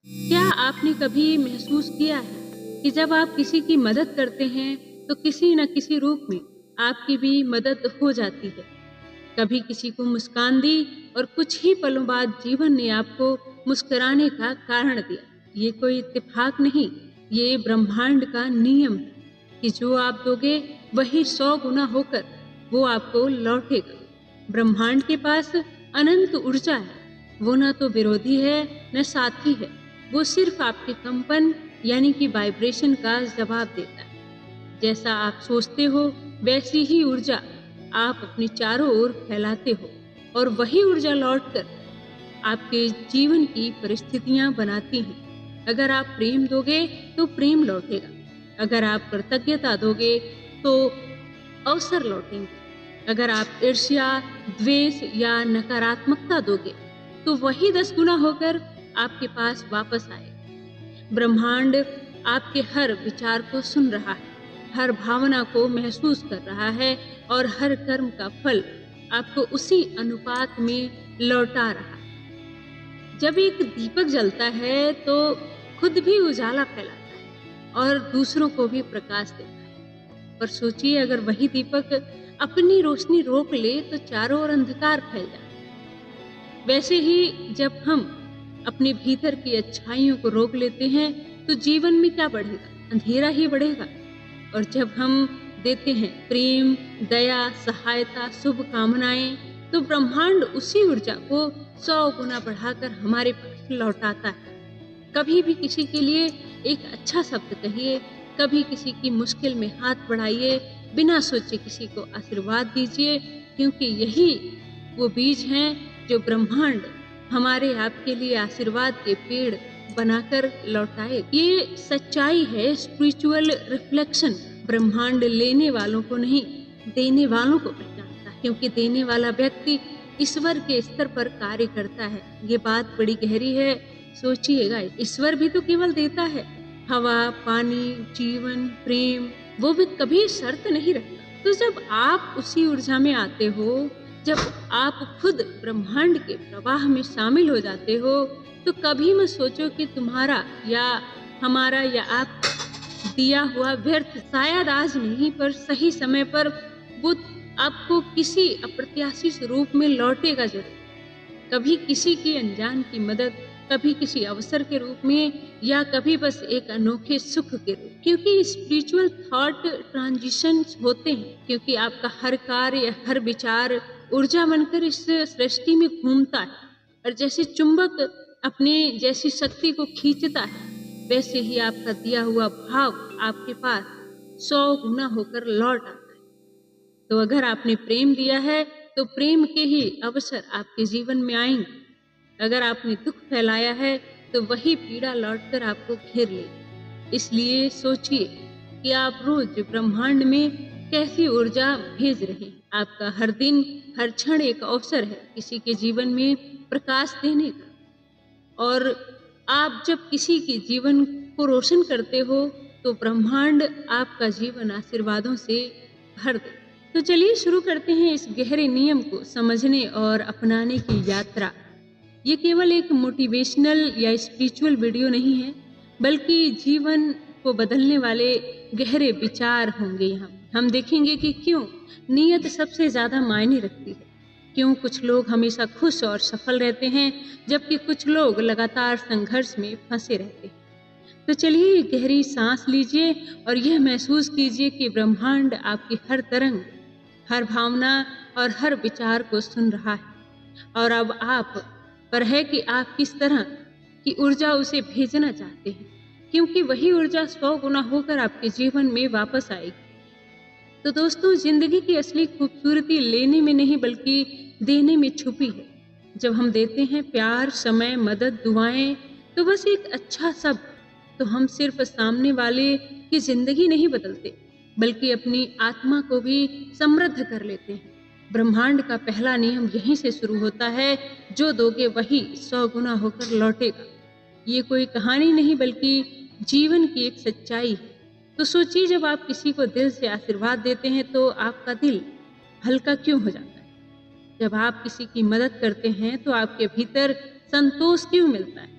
क्या आपने कभी महसूस किया है कि जब आप किसी की मदद करते हैं तो किसी न किसी रूप में आपकी भी मदद हो जाती है? कभी किसी को मुस्कान दी और कुछ ही पलों बाद जीवन ने आपको मुस्कुराने का कारण दिया। ये कोई इत्तेफाक नहीं, ये ब्रह्मांड का नियम है कि जो आप दोगे वही 100 गुना होकर वो आपको लौटेगा। ब्रह्मांड के पास अनंत ऊर्जा है। वो ना तो विरोधी है न साथी है। वो सिर्फ आपके कंपन यानी कि वाइब्रेशन का जवाब देता है। जैसा आप सोचते हो वैसी ही ऊर्जा आप अपने चारों ओर फैलाते हो और वही ऊर्जा लौटकर आपके जीवन की परिस्थितियां बनाती हैं। अगर आप प्रेम दोगे तो प्रेम लौटेगा। अगर आप कृतज्ञता दोगे तो अवसर लौटेंगे। अगर आप ईर्ष्या, द्वेष या नकारात्मकता दोगे तो वही 10 गुना होकर आपके पास वापस आएगा। ब्रह्मांड आपके हर विचार को सुन रहा है, हर भावना को महसूस कर रहा है और हर कर्म का फल आपको उसी अनुपात में लौटा रहा है। जब एक दीपक जलता है तो खुद भी उजाला फैलाता है और दूसरों को भी प्रकाश देता है। पर सोचिए अगर वही दीपक अपनी रोशनी रोक ले तो चारों ओर अंधकार फैल जाए। वैसे ही जब हम अपने भीतर की अच्छाइयों को रोक लेते हैं तो जीवन में क्या बढ़ेगा? अंधेरा ही बढ़ेगा। और जब हम देते हैं प्रेम, दया, सहायता, शुभ कामनाएं तो ब्रह्मांड उसी ऊर्जा को 100 गुना बढ़ाकर हमारे पास लौटाता है। कभी भी किसी के लिए एक अच्छा शब्द कहिए, कभी किसी की मुश्किल में हाथ बढ़ाइए, बिना सोचे किसी को आशीर्वाद दीजिए, क्योंकि यही वो बीज हैं जो ब्रह्मांड हमारे आपके लिए आशीर्वाद के पेड़ बनाकर लौटाए। ये सच्चाई है स्पिरिचुअल रिफ्लेक्शन। ब्रह्मांड लेने वालों को नहीं, देने वालों को पहचानता है, क्योंकि देने वाला व्यक्ति ईश्वर के स्तर पर कार्य करता है। ये बात बड़ी गहरी है, सोचिएगा। ईश्वर भी तो केवल देता है, हवा, पानी, जीवन, प्रेम, वो भी कभी शर्त नहीं रखता। तो जब आप उसी ऊर्जा में आते हो, जब आप खुद ब्रह्मांड के प्रवाह में शामिल हो जाते हो, तो कभी मत सोचो कि तुम्हारा या हमारा या आप दिया हुआ व्यर्थ। शायद आज नहीं पर सही समय पर वो आपको किसी अप्रत्याशित रूप में लौटेगा जरूर। कभी किसी की अनजान की मदद, कभी किसी अवसर के रूप में या कभी बस एक अनोखे सुख के रूप। क्योंकि स्पिरिचुअल थॉट ट्रांजिशन होते हैं, क्योंकि आपका हर कार्य, हर विचार ऊर्जा बनकर इस सृष्टि में घूमता है। और जैसे चुंबक अपने जैसी शक्ति को खींचता है, वैसे ही आपका दिया हुआ भाव आपके पास 100 गुना होकर लौट आता है। तो अगर आपने प्रेम दिया है तो प्रेम के ही अवसर आपके जीवन में आएंगे। अगर आपने दुख फैलाया है तो वही पीड़ा लौटकर आपको घेर लेगी। इसलिए सोचिए कि आप रोज ब्रह्मांड में कैसी ऊर्जा भेज रहे हैं। आपका हर दिन, हर क्षण एक अवसर है किसी के जीवन में प्रकाश देने का। और आप जब किसी के जीवन को रोशन करते हो तो ब्रह्मांड आपका जीवन आशीर्वादों से भर दे। तो चलिए शुरू करते हैं इस गहरे नियम को समझने और अपनाने की यात्रा। ये केवल एक मोटिवेशनल या स्पिरिचुअल वीडियो नहीं है, बल्कि जीवन को बदलने वाले गहरे विचार होंगे। यहाँ हम देखेंगे कि क्यों नीयत सबसे ज्यादा मायने रखती है, क्यों कुछ लोग हमेशा खुश और सफल रहते हैं जबकि कुछ लोग लगातार संघर्ष में फंसे रहते हैं। तो चलिए गहरी सांस लीजिए और यह महसूस कीजिए कि ब्रह्मांड आपकी हर तरंग, हर भावना और हर विचार को सुन रहा है। और अब आप पर है कि आप किस तरह की ऊर्जा उसे भेजना चाहते हैं, क्योंकि वही ऊर्जा 100 गुना होकर आपके जीवन में वापस आएगी। तो दोस्तों, जिंदगी की असली खूबसूरती लेने में नहीं बल्कि देने में छुपी है। जब हम देते हैं प्यार, समय, मदद, दुआएं, तो बस एक अच्छा शब्द, तो हम सिर्फ सामने वाले की जिंदगी नहीं बदलते बल्कि अपनी आत्मा को भी समृद्ध कर लेते हैं। ब्रह्मांड का पहला नियम यहीं से शुरू होता है, जो दोगे वही 100 गुना होकर लौटेगा। ये कोई कहानी नहीं बल्कि जीवन की एक सच्चाई है। तो सोचिए, जब आप किसी को दिल से आशीर्वाद देते हैं तो आपका दिल हल्का क्यों हो जाता है? जब आप किसी की मदद करते हैं तो आपके भीतर संतोष क्यों मिलता है?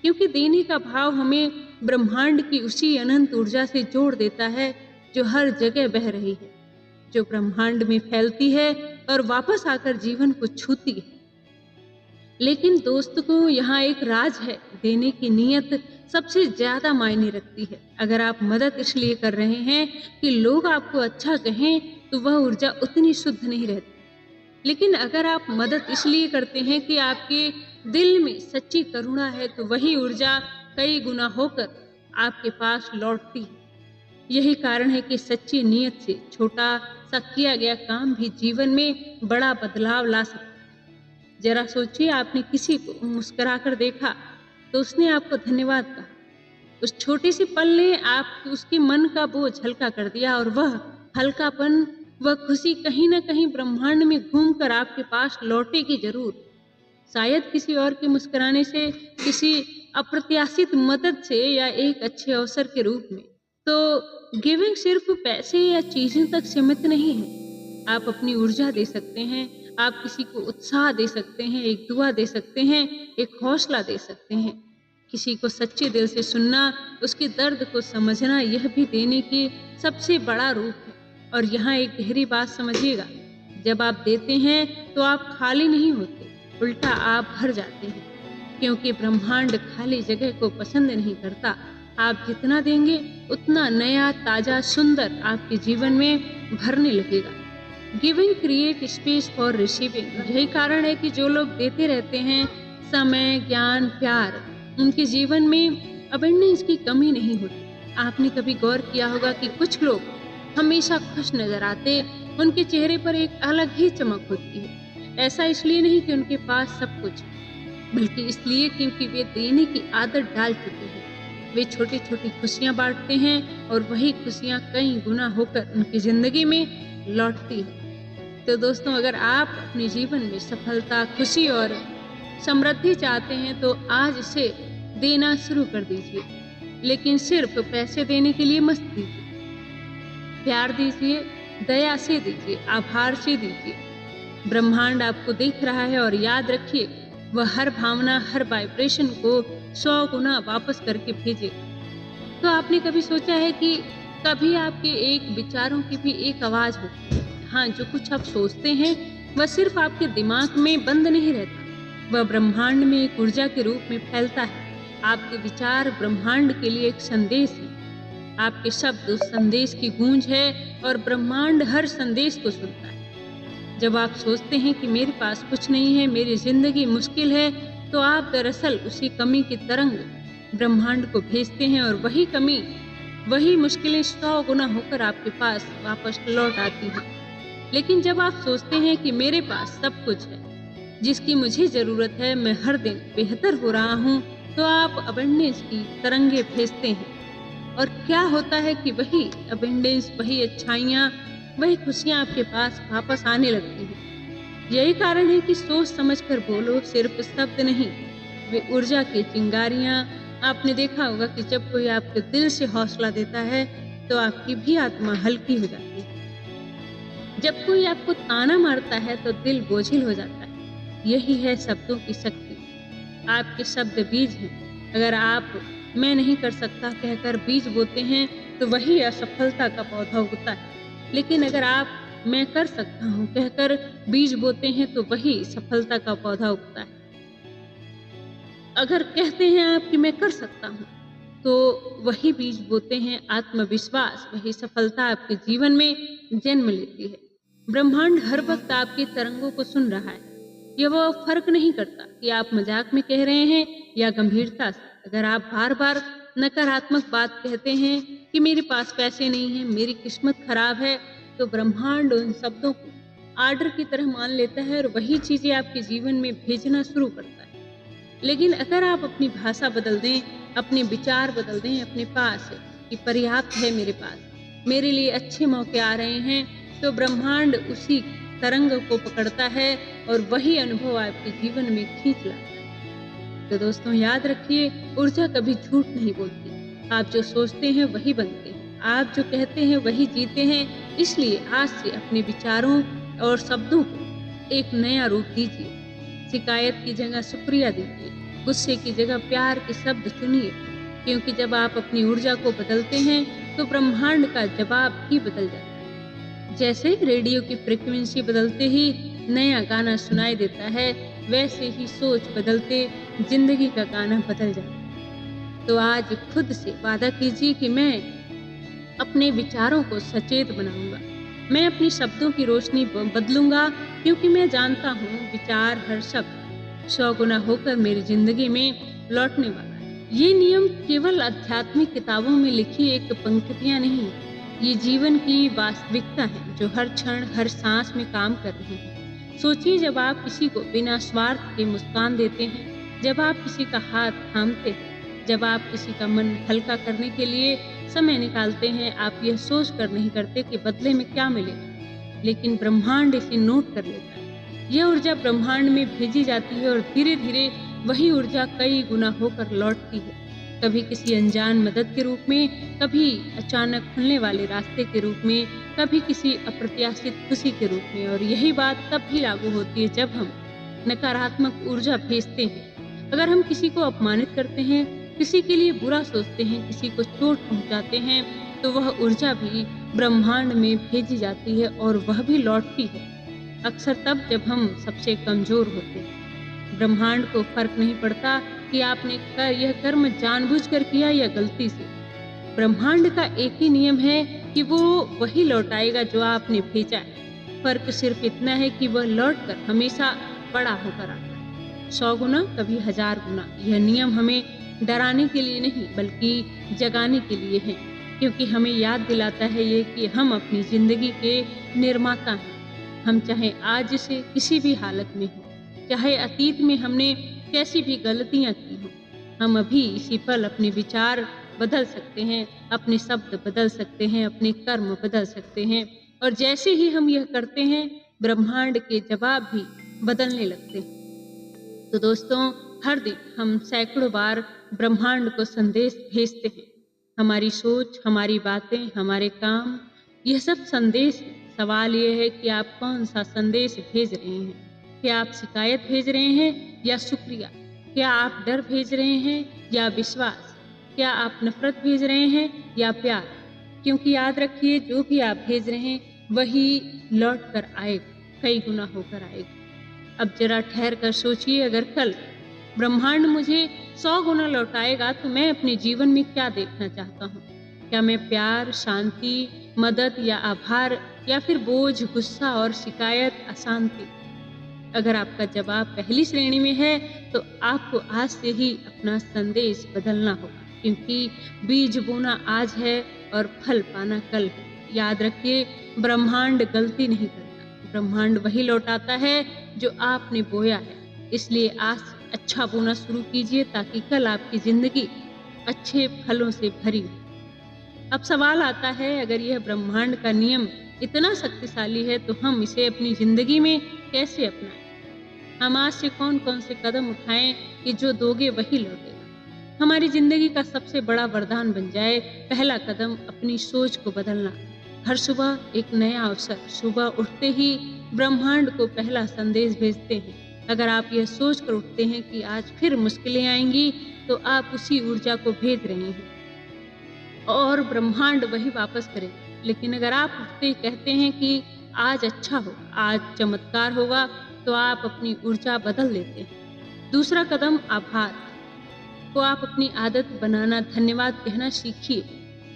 क्योंकि देने का भाव हमें ब्रह्मांड की उसी अनंत ऊर्जा से जोड़ देता है जो हर जगह बह रही है, जो ब्रह्मांड में फैलती है और वापस आकर जीवन को छूती है। लेकिन दोस्त को यहाँ एक राज है, देने की नीयत सबसे ज्यादा मायने रखती है। अगर आप मदद इसलिए कर रहे हैं कि लोग आपको अच्छा कहें, तो वह ऊर्जा उतनी शुद्ध नहीं रहती। लेकिन अगर आप मदद इसलिए करते हैं कि आपके दिल में सच्ची करुणा है, तो वही ऊर्जा कई गुना होकर आपके पास लौटती है। यही कारण है कि सच्ची नीयत से छोटा सा किया गया काम भी जीवन में बड़ा बदलाव ला सकता है। जरा सोचिए, आपने किसी को मुस्कुराकर देखा तो उसने आपको धन्यवाद कहा। उस छोटे से पल ने आप उसके मन का बोझ हल्का कर दिया, और वह हल्कापन, वह खुशी कहीं ना कहीं ब्रह्मांड में घूमकर आपके पास लौटेगी जरूर। शायद किसी और के मुस्कुराने से, किसी अप्रत्याशित मदद से, या एक अच्छे अवसर के रूप में। तो गिविंग सिर्फ पैसे या चीजें तक सीमित नहीं है। आप अपनी ऊर्जा दे सकते हैं, आप किसी को उत्साह दे सकते हैं, एक दुआ दे सकते हैं, एक हौसला दे सकते हैं। किसी को सच्चे दिल से सुनना, उसके दर्द को समझना, यह भी देने की सबसे बड़ा रूप है। और यहाँ एक गहरी बात समझिएगा, जब आप देते हैं तो आप खाली नहीं होते, उल्टा आप भर जाते हैं। क्योंकि ब्रह्मांड खाली जगह को पसंद नहीं करता। आप जितना देंगे उतना नया, ताजा, सुंदर आपके जीवन में भरने लगेगा। Giving create space for receiving. यही कारण है कि जो लोग देते रहते हैं समय, ज्ञान, प्यार, उनके जीवन में अबंडेंस की कमी नहीं होती। आपने कभी गौर किया होगा कि कुछ लोग हमेशा खुश नजर आते, उनके चेहरे पर एक अलग ही चमक होती है। ऐसा इसलिए नहीं कि उनके पास सब कुछ, बल्कि इसलिए क्योंकि वे देने की आदत डाल चुके हैं। वे छोटी छोटी खुशियां बांटते हैं, और वही खुशियां कई गुना होकर उनकी जिंदगी में लौटती है। तो दोस्तों, अगर आप अपने जीवन में सफलता, खुशी और समृद्धि चाहते हैं, तो आज से देना शुरू कर दीजिए। लेकिन सिर्फ पैसे देने के लिए मत दीजिए। प्यार दीजिए, दया से दीजिए, आभार से दीजिए। ब्रह्मांड आपको देख रहा है, और याद रखिए, वह हर भावना, हर वाइब्रेशन को 100 गुना वापस करके भेजेगा। तो आपने कभी सोचा है कि कभी आपके एक विचारों की भी एक आवाज होती है? हाँ, जो कुछ आप सोचते हैं वह सिर्फ आपके दिमाग में बंद नहीं रहता, वह ब्रह्मांड में एक ऊर्जा के रूप में फैलता है। आपके विचार ब्रह्मांड के लिए एक संदेश है, आपके शब्द उस संदेश की गूंज है, और ब्रह्मांड हर संदेश को सुनता है। जब आप सोचते हैं कि मेरे पास कुछ नहीं है, मेरी जिंदगी मुश्किल है, तो आप दरअसल उसी कमी की तरंग ब्रह्मांड को भेजते हैं, और वही कमी, वही मुश्किलें 100 गुना होकर आपके पास वापस लौट आती हैं। लेकिन जब आप सोचते हैं कि मेरे पास सब कुछ है जिसकी मुझे जरूरत है, मैं हर दिन बेहतर हो रहा हूँ, तो आप अबंडेंस की तरंगे भेजते हैं। और क्या होता है कि वही अबंडेंस, वही अच्छाइयाँ, वही खुशियाँ आपके पास वापस आने लगती हैं। यही कारण है कि सोच समझकर बोलो, सिर्फ शब्द नहीं, वे ऊर्जा की चिंगारियाँ। आपने देखा होगा कि जब कोई आपके दिल से हौसला देता है, तो आपकी भी आत्मा हल्की हो जाती है। जब कोई आपको ताना मारता है, तो दिल बोझिल हो जाता है। यही है शब्दों की शक्ति। आपके शब्द बीज हैं। अगर आप मैं नहीं कर सकता कहकर बीज बोते हैं, तो वही असफलता का पौधा उगता है। लेकिन अगर आप मैं कर सकता हूँ कहकर बीज बोते हैं, तो वही सफलता का पौधा उगता है। अगर कहते हैं आप कि मैं कर सकता हूँ, तो वही बीज बोते हैं आत्मविश्वास, वही सफलता आपके जीवन में जन्म लेती है। ब्रह्मांड हर वक्त आपकी तरंगों को सुन रहा है। यह वो फर्क नहीं करता कि आप मजाक में कह रहे हैं या गंभीरता से। अगर आप बार बार नकारात्मक बात कहते हैं कि मेरे पास पैसे नहीं है, मेरी किस्मत खराब है, तो ब्रह्मांड उन शब्दों को आर्डर की तरह मान लेता है, और वही चीजें आपके जीवन में भेजना शुरू करता है। लेकिन अगर आप अपनी भाषा बदल दें, अपने विचार बदल दें अपने पास कि पर्याप्त है, मेरे पास मेरे लिए अच्छे मौके आ रहे हैं, तो ब्रह्मांड उसी तरंग को पकड़ता है, और वही अनुभव आपके जीवन में खींच लाता है। तो दोस्तों, याद रखिए, ऊर्जा कभी झूठ नहीं बोलती। आप जो सोचते हैं वही बनते हैं, आप जो कहते हैं वही जीते हैं। इसलिए आज से अपने विचारों और शब्दों को एक नया रूप दीजिए। शिकायत की जगह शुक्रिया दीजिए, गुस्से की जगह प्यार के शब्द सुनिए, क्योंकि जब आप अपनी ऊर्जा को बदलते हैं तो ब्रह्मांड का जवाब भी बदल जाता है। जैसे रेडियो की फ्रीक्वेंसी बदलते ही नया गाना सुनाई देता है, वैसे ही सोच बदलते जिंदगी का गाना बदल जाता है। तो आज खुद से वादा कीजिए कि मैं अपने विचारों को सचेत बनाऊंगा। मैं अपने शब्दों की रोशनी बदलूंगा, क्योंकि मैं जानता हूँ विचार हर शब्द 100 गुना होकर मेरी जिंदगी में लौटने वाला है। ये नियम केवल आध्यात्मिक किताबों में लिखी एक पंक्तियां नहीं, ये जीवन की वास्तविकता है जो हर क्षण हर सांस में काम कर रही है। सोचिए, जब आप किसी को बिना स्वार्थ के मुस्कान देते हैं, जब आप किसी का हाथ थामते हैं, जब आप किसी का मन हल्का करने के लिए समय निकालते हैं, आप यह सोच कर नहीं करते कि बदले में क्या मिलेगा, लेकिन ब्रह्मांड इसे नोट कर लेता है। यह ऊर्जा ब्रह्मांड में भेजी जाती है और धीरे धीरे वही ऊर्जा कई गुना होकर लौटती है, कभी किसी अनजान मदद के रूप में, कभी अचानक खुलने वाले रास्ते के रूप में, कभी किसी अप्रत्याशित खुशी के रूप में। और यही बात तब भी लागू होती है जब हम नकारात्मक ऊर्जा भेजते हैं। अगर हम किसी को अपमानित करते हैं, किसी के लिए बुरा सोचते हैं, किसी को चोट पहुंचाते हैं, तो वह ऊर्जा भी ब्रह्मांड में भेजी जाती है और वह भी लौटती है, अक्सर तब जब हम सबसे कमजोर होते हैं। ब्रह्मांड को फर्क नहीं पड़ता कि आपने यह कर्म जानबूझकर किया या गलती से। ब्रह्मांड का एक ही नियम है कि वो वही लौटाएगा जो आपने भेजा है। फर्क सिर्फ इतना है कि वह लौटकर हमेशा बड़ा होकर आता है, 100 गुना, कभी 1000 गुना। यह नियम हमें डराने के लिए नहीं बल्कि जगाने के लिए है, क्योंकि हमें याद दिलाता है ये कि हम अपनी जिंदगी के निर्माता हैं। हम चाहे आज से किसी भी हालत में हो, चाहे अतीत में हमने कैसी भी गलतियां की हो, हम अभी इसी पल अपने विचार बदल सकते हैं, अपने शब्द बदल सकते हैं, अपने कर्म बदल सकते हैं। और जैसे ही हम यह करते हैं, ब्रह्मांड के जवाब भी बदलने लगते हैं। तो दोस्तों, हर दिन हम सैकड़ों बार ब्रह्मांड को संदेश भेजते हैं। हमारी सोच, हमारी बातें, हमारे काम, यह सब संदेश है। सवाल यह है कि आप कौन सा संदेश भेज रहे हैं। क्या आप शिकायत भेज रहे हैं या शुक्रिया? क्या आप डर भेज रहे हैं या विश्वास? क्या आप नफरत भेज रहे हैं या प्यार? क्योंकि याद रखिए, जो भी आप भेज रहे हैं वही लौट कर आएगा, कई गुना होकर आएगा। अब जरा ठहर कर सोचिए, अगर कल ब्रह्मांड मुझे 100 गुना लौटाएगा तो मैं अपने जीवन में क्या देखना चाहता हूँ? क्या मैं प्यार, शांति, मदद या आभार, या फिर बोझ, गुस्सा और शिकायत, अशांति? अगर आपका जवाब पहली श्रेणी में है तो आपको आज से ही अपना संदेश बदलना होगा, क्योंकि बीज बोना आज है और फल पाना कल है। याद रखिए, ब्रह्मांड गलती नहीं करता, ब्रह्मांड वही लौटाता है जो आपने बोया है। इसलिए आज अच्छा बोना शुरू कीजिए ताकि कल आपकी जिंदगी अच्छे फलों से भरी हो। अब सवाल आता है, अगर यह ब्रह्मांड का नियम इतना शक्तिशाली है तो हम इसे अपनी जिंदगी में कैसे अपनाएं? हम आज से कौन कौन से कदम उठाएं कि जो दोगे वही लौटेगा, हमारी जिंदगी का सबसे बड़ा वरदान बन जाए? पहला कदम, अपनी सोच को बदलना। हर सुबह एक नया अवसर। सुबह उठते ही ब्रह्मांड को पहला संदेश भेजते हैं। अगर आप यह सोच कर उठते हैं कि आज फिर मुश्किलें आएंगी, तो आप उसी ऊर्जा को भेज रहे हैं और ब्रह्मांड वही वापस करेगा। लेकिन अगर आप उठते ही कहते हैं कि आज अच्छा होगा, आज चमत्कार होगा, तो आप अपनी ऊर्जा बदल देते हैं। दूसरा कदम, आभार को आप अपनी आदत बनाना, धन्यवाद कहना सीखिए,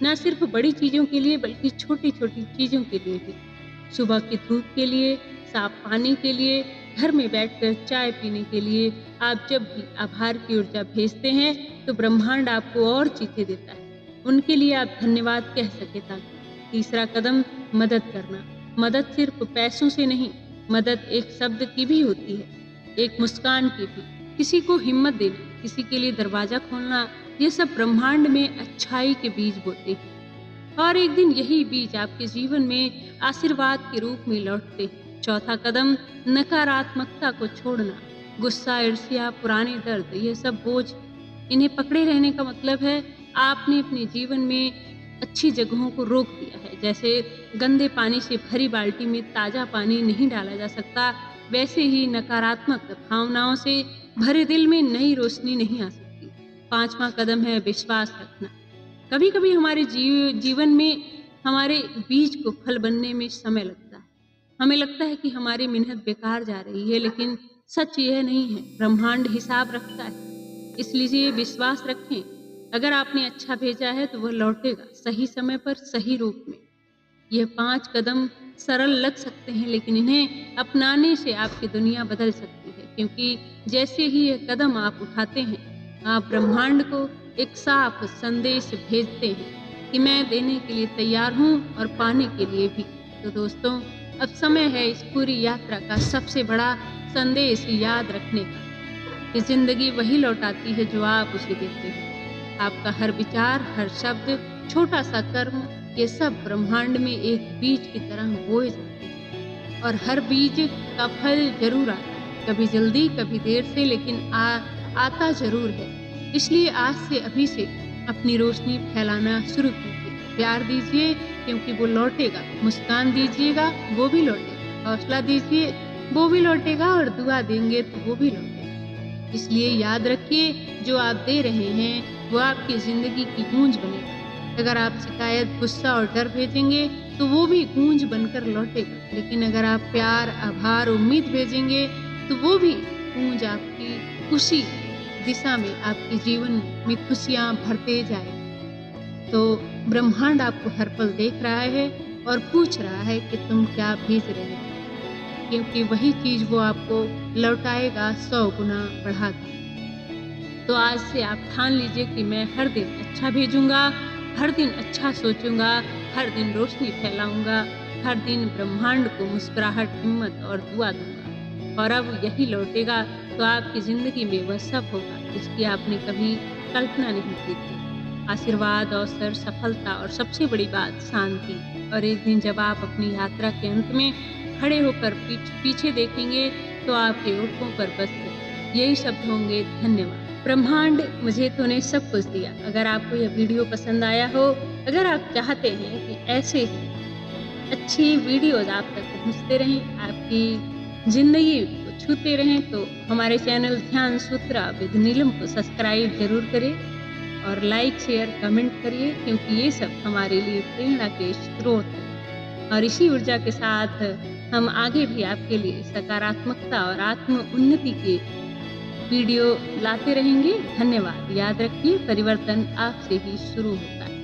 न सिर्फ बड़ी चीजों के लिए बल्कि छोटी छोटी चीजों के लिए भी। सुबह की धूप के लिए, साफ पानी के लिए, घर में बैठकर चाय पीने के लिए। आप जब भी आभार की ऊर्जा भेजते हैं तो ब्रह्मांड आपको और चीजें देता है, उनके लिए आप धन्यवाद कह सके। ताकि तीसरा कदम, मदद करना। मदद सिर्फ पैसों से नहीं, मदद एक शब्द की भी होती है, एक मुस्कान की भी, किसी को हिम्मत देना, किसी के लिए दरवाजा खोलना। ये सब ब्रह्मांड में अच्छाई के बीज बोते हैं और एक दिन यही बीज आपके जीवन में आशीर्वाद के रूप में लौटते हैं। चौथा कदम, नकारात्मकता को छोड़ना। गुस्सा, ईर्ष्या, पुराने दर्द, ये सब बोझ, इन्हें पकड़े रहने का मतलब है आपने अपने जीवन में अच्छी जगहों को रोक दिया है। जैसे गंदे पानी से भरी बाल्टी में ताजा पानी नहीं डाला जा सकता, वैसे ही नकारात्मक भावनाओं से भरे दिल में नई रोशनी नहीं आ सकती। 5वां कदम है विश्वास रखना। कभी-कभी हमारे जीवन में हमारे बीज को फल बनने में समय लगता है। हमें लगता है कि हमारी मेहनत बेकार जा रही है, लेकिन सच यह नहीं है। ब्रह्मांड हिसाब रखता है। इसलिए विश्वास रखें। अगर आपने अच्छा भेजा है तो वह लौटेगा, सही समय पर, सही रूप में। यह 5 कदम सरल लग सकते हैं, लेकिन इन्हें अपनाने से आपकी दुनिया बदल सकती है, क्योंकि जैसे ही ये कदम आप उठाते हैं, आप ब्रह्मांड को एक साफ संदेश भेजते हैं कि मैं देने के लिए तैयार हूँ और पाने के लिए भी। तो दोस्तों, अब समय है इस पूरी यात्रा का सबसे बड़ा संदेश याद रखने का कि ज़िंदगी वही लौटाती है जो आप उसे देते हैं। आपका हर विचार, हर शब्द, छोटा सा कर्म, ये सब ब्रह्मांड में एक बीज की तरह बोए जाते हैं और हर बीज का फल जरूर आता है, कभी जल्दी, कभी देर से, लेकिन आता जरूर है। इसलिए आज से, अभी से अपनी रोशनी फैलाना शुरू कीजिए। प्यार दीजिए क्योंकि वो लौटेगा। मुस्कान दीजिएगा, वो भी लौटेगा। हौसला दीजिए, वो भी लौटेगा, और दुआ देंगे तो वो भी लौटेगा। इसलिए याद रखिए, जो आप दे रहे हैं वो आपकी जिंदगी की गूंज बनेगा। अगर आप शिकायत, गुस्सा और डर भेजेंगे तो वो भी गूंज बनकर लौटेगा। लेकिन अगर आप प्यार, आभार, उम्मीद भेजेंगे तो वो भी गूंज आपकी उसी दिशा में, आपके जीवन में खुशियां भरते जाएगा। तो ब्रह्मांड आपको हर पल देख रहा है और पूछ रहा है कि तुम क्या भेज रहे हो, क्योंकि वही चीज वो आपको लौटाएगा 100 गुना बढ़ाकर। तो आज से आप ठान लीजिए कि मैं हर दिन अच्छा भेजूंगा, हर दिन अच्छा सोचूंगा, हर दिन रोशनी फैलाऊंगा, हर दिन ब्रह्मांड को मुस्कुराहट, हिम्मत और दुआ दूंगा। और अब यही लौटेगा तो आपकी जिंदगी में वह सब होगा जिसकी आपने कभी कल्पना नहीं की थी। आशीर्वाद, अवसर, सफलता और सबसे बड़ी बात शांति। और एक दिन जब आप अपनी यात्रा के अंत में खड़े होकर पीछे देखेंगे तो आपके ओठों पर बस यही शब्द होंगे, धन्यवाद ब्रह्मांड, मुझे तूने सब कुछ दिया। अगर आपको यह वीडियो पसंद आया हो, अगर आप चाहते हैं कि ऐसे अच्छी वीडियोज आप तक पहुंचते रहें, आपकी जिंदगी को छूते रहें, तो हमारे चैनल ध्यान सूत्रा विद नीलम को सब्सक्राइब जरूर करें और लाइक, शेयर, कमेंट करिए, क्योंकि ये सब हमारे लिए प्रेरणा के स्रोत हैं। और इसी ऊर्जा के साथ हम आगे भी आपके लिए सकारात्मकता और आत्म उन्नति के वीडियो लाते रहेंगे। धन्यवाद। याद रखिए, परिवर्तन आपसे ही शुरू होता है।